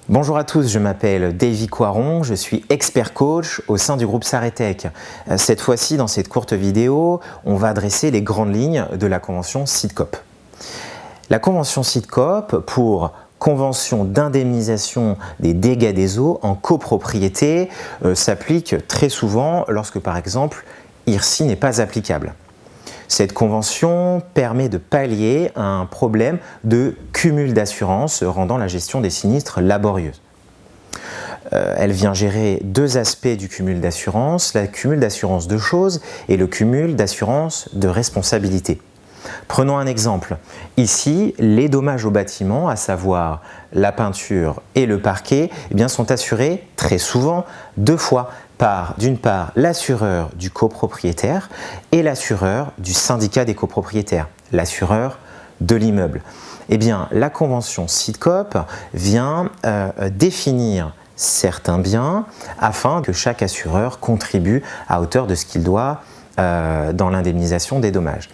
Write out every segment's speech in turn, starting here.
Bonjour à tous, je m'appelle Davy Coiron, je suis expert coach au sein du groupe Saretech. Cette fois-ci, dans cette courte vidéo, on va dresser les grandes lignes de la convention SIDCOP. La convention SIDCOP pour convention d'indemnisation des dégâts des eaux en copropriété s'applique très souvent lorsque par exemple IRSI n'est pas applicable. Cette convention permet de pallier un problème de cumul d'assurance rendant la gestion des sinistres laborieuse. Elle vient gérer deux aspects du cumul d'assurance, le cumul d'assurance de choses et le cumul d'assurance de responsabilité. Prenons un exemple. Ici, les dommages au bâtiment, à savoir la peinture et le parquet, sont assurés très souvent deux fois par, d'une part, l'assureur du copropriétaire et l'assureur du syndicat des copropriétaires, l'assureur de l'immeuble. La convention SIDCOP vient définir certains biens afin que chaque assureur contribue à hauteur de ce qu'il doit dans l'indemnisation des dommages.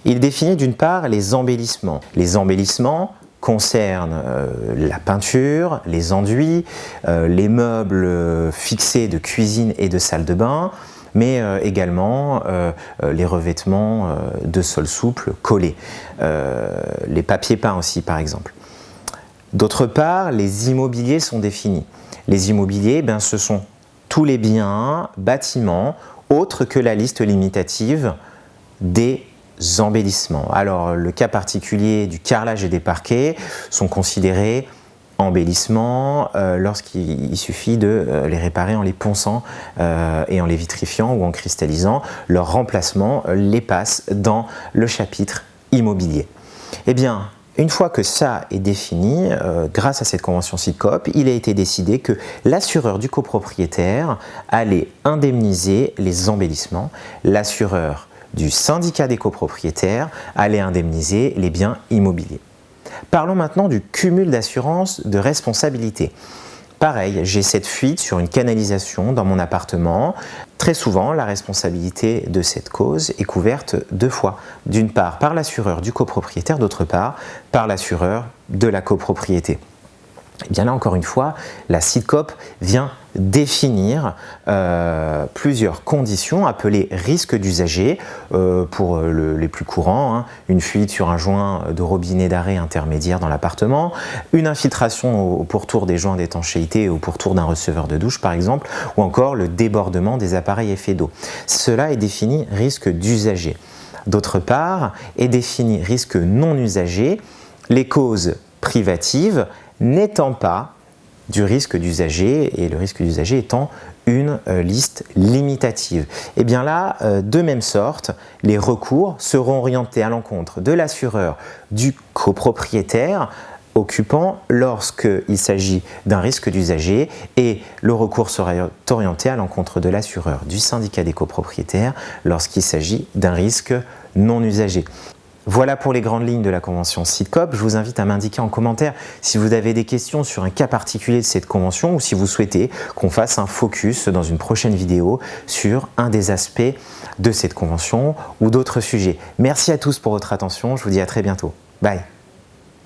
Il définit d'une part les embellissements. Les embellissements concernent la peinture, les enduits, les meubles fixés de cuisine et de salle de bain, mais également les revêtements de sol souple collés, les papiers peints aussi par exemple. D'autre part, les immobiliers sont définis. Les immobiliers, ce sont tous les biens, bâtiments, autres que la liste limitative des embellissements. Alors, le cas particulier du carrelage et des parquets sont considérés embellissements lorsqu'il suffit de les réparer en les ponçant et en les vitrifiant ou en cristallisant. Leur remplacement les passe dans le chapitre immobilier. Une fois que ça est défini, grâce à cette convention SIDCOP, il a été décidé que l'assureur du copropriétaire allait indemniser les embellissements, l'assureur du syndicat des copropriétaires allait indemniser les biens immobiliers. Parlons maintenant du cumul d'assurance de responsabilité. Pareil, j'ai cette fuite sur une canalisation dans mon appartement. Très souvent, la responsabilité de cette cause est couverte deux fois. D'une part par l'assureur du copropriétaire, d'autre part par l'assureur de la copropriété. Là encore une fois, la SIDCOP vient définir plusieurs conditions appelées risques d'usager pour les plus courants, une fuite sur un joint de robinet d'arrêt intermédiaire dans l'appartement, une infiltration au pourtour des joints d'étanchéité ou au pourtour d'un receveur de douche par exemple, ou encore le débordement des appareils effet d'eau. Cela est défini risque d'usager. D'autre part, est défini risque non usagé, les causes privatives n'étant pas du risque d'usager et le risque d'usager étant une liste limitative. De même sorte, les recours seront orientés à l'encontre de l'assureur du copropriétaire occupant lorsqu'il s'agit d'un risque d'usager et le recours sera orienté à l'encontre de l'assureur du syndicat des copropriétaires lorsqu'il s'agit d'un risque non usagé. Voilà pour les grandes lignes de la convention SIDCOP. Je vous invite à m'indiquer en commentaire si vous avez des questions sur un cas particulier de cette convention ou si vous souhaitez qu'on fasse un focus dans une prochaine vidéo sur un des aspects de cette convention ou d'autres sujets. Merci à tous pour votre attention. Je vous dis à très bientôt. Bye.